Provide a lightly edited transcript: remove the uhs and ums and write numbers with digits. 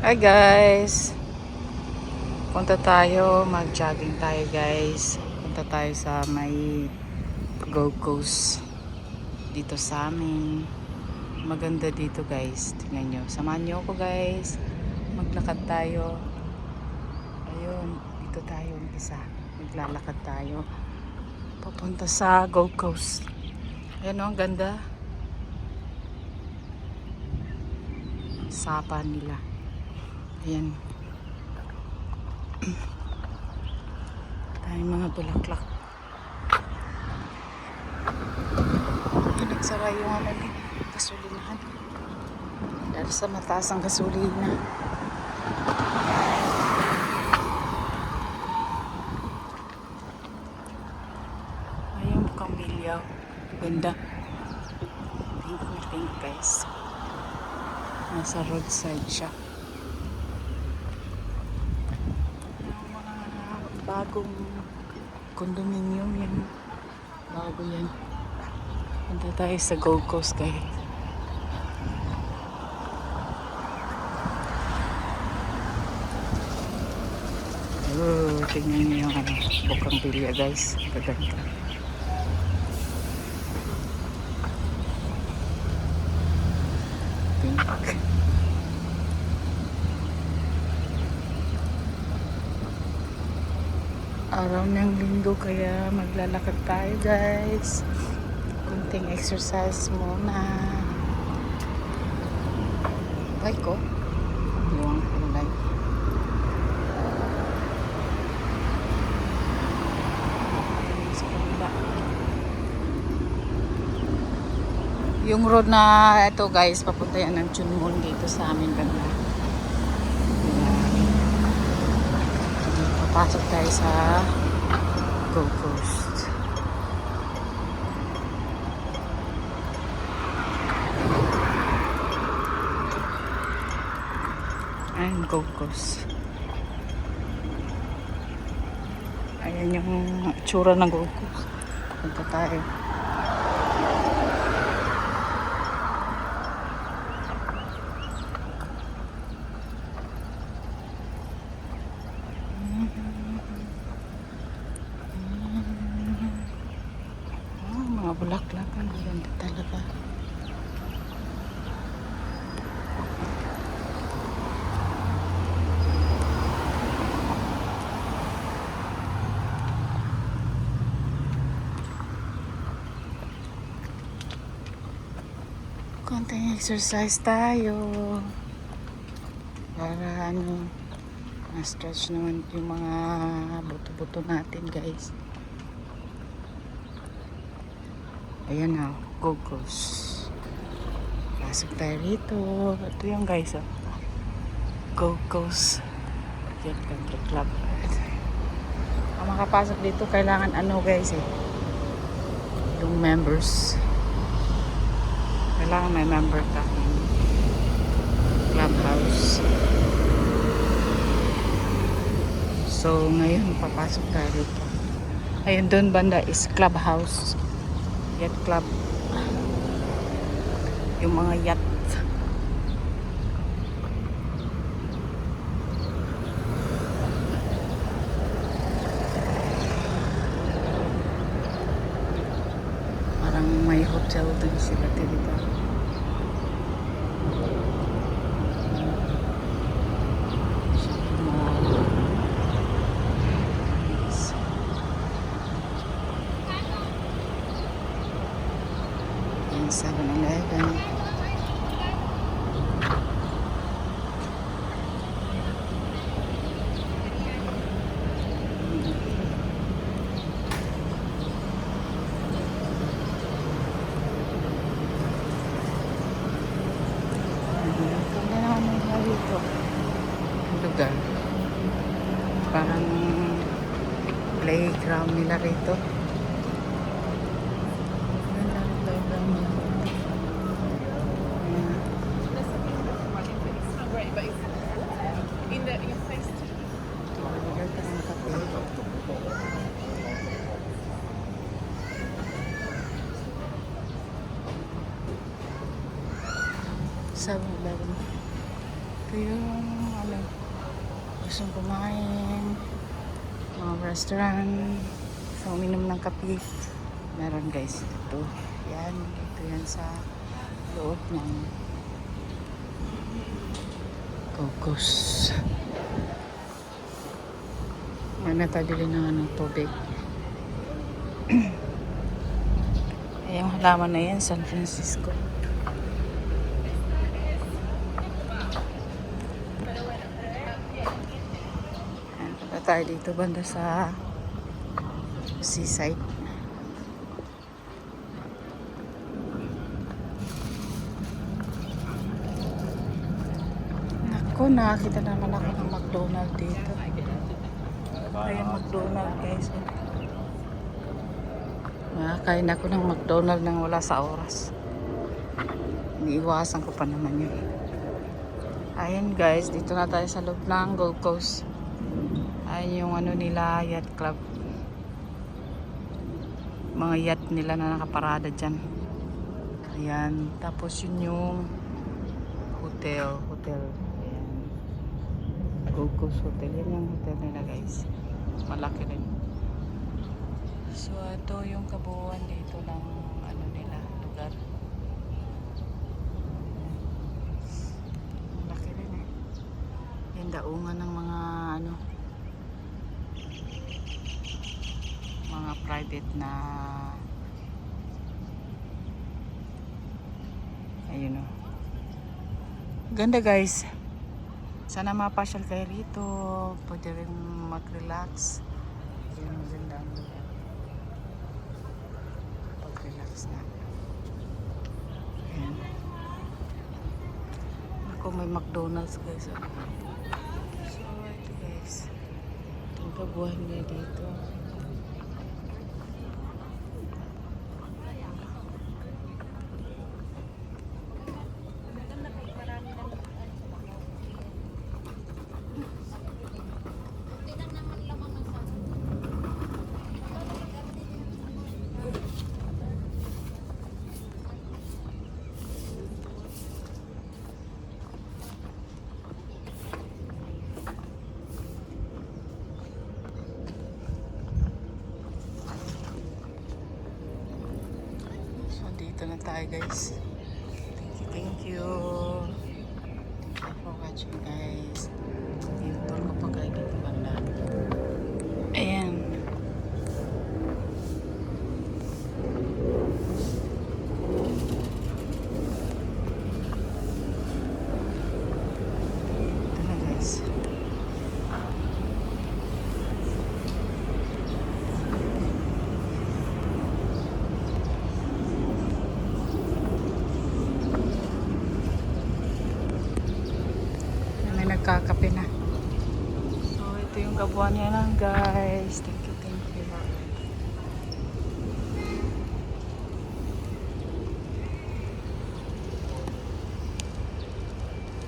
Hi guys! Punta tayo, mag-jogging tayo guys. Punta tayo sa may Gold Coast dito sa amin. Maganda dito guys. Tingnan nyo. Samahan nyo ako guys. Maglakad tayo. Ayun, dito tayo umpisa. Maglalakad tayo. Papunta sa Gold Coast. Ayan o, ang ganda. Sapa nila. Ayan. Tayong mga bulaklak. Nagsara yung gasolinahan. Dahil sa mataas ang gasolina. Ayun, mukhang milyaw. Ganda. Pink guys. Nasa roadside siya. Bagong condominium yan. Bago yan. Punta tayo sa Gold Coast guys. Oh, tingnan niyo yung bukang bilya guys. Gaganda. Pink. Araw ng linggo kaya maglalakad tayo guys. Kunting exercise muna. Bike ko. Yung kulay. Yung road na ito guys, papunta yan ng Chunmon dito sa amin banda. Papasok tayo sa Gold Coast. Ayan, Gold Coast. Ayan yung tsura ng Gold Coast. Punta tayo. Mga bulaklak, ang ganda talaga. Konting exercise tayo para ma-stretch naman yung mga buto-buto natin guys. Ayan na, Gold Coast. Pasok tayo rito. Ito yung guys, oh. Gold Coast Yacht Country Club. Ang makapasok dito, kailangan guys, yung members. Kailangan may member ka. Clubhouse. So, ngayon, papasok tayo dito. Ayun, doon banda is Clubhouse. Yacht Club. Yung mga yacht. Parang may hotel din sila dito. Yung 7-Eleven. Lugar. Parang playground nila rito. Sa 7-Eleven. Ito yung gustong kumain, mga restaurant, sa uminom ng kape, meron guys dito. Yan, dito yan sa loob ng Cocos. May natabili ng tubig. Yung halaman na yan, San Francisco. Ayan, punta tayo dito banda sa seaside. Naku, nakakita naman ako ng McDonald's dito. Ayan, McDonald's guys. Makakain ako ng McDonald's nang wala sa oras. Iniiwasan ko pa naman yun. Ayan guys, dito na tayo sa loob ng Gold Coast. Ayan yung ano nila, yacht club. Mga yacht nila na nakaparada dyan. Ayan, tapos yun yung hotel. Ayan. Gold Coast Hotel. Yan yung hotel nila guys. Malaki rin. So ito yung kabuuan dito ng ano nila, lugar. Malaki rin eh. Yung daungan ng mga ano, mga private na ayun o. Ganda guys. Sana mapasyal kayo rito. Pwede rin mag-relax. Yun ang ganda. Pag-relax na. Ayan. Ako may McDonald's guys. So ito guys. Itong kabuhan niya dito. Dito na tayo guys. Thank you for watching guys. Yung tour ko pa kayo dito banda. Ayan. Ito na guys. Nagkakape na. So ito yung kabuuan niya lang guys. Thank you.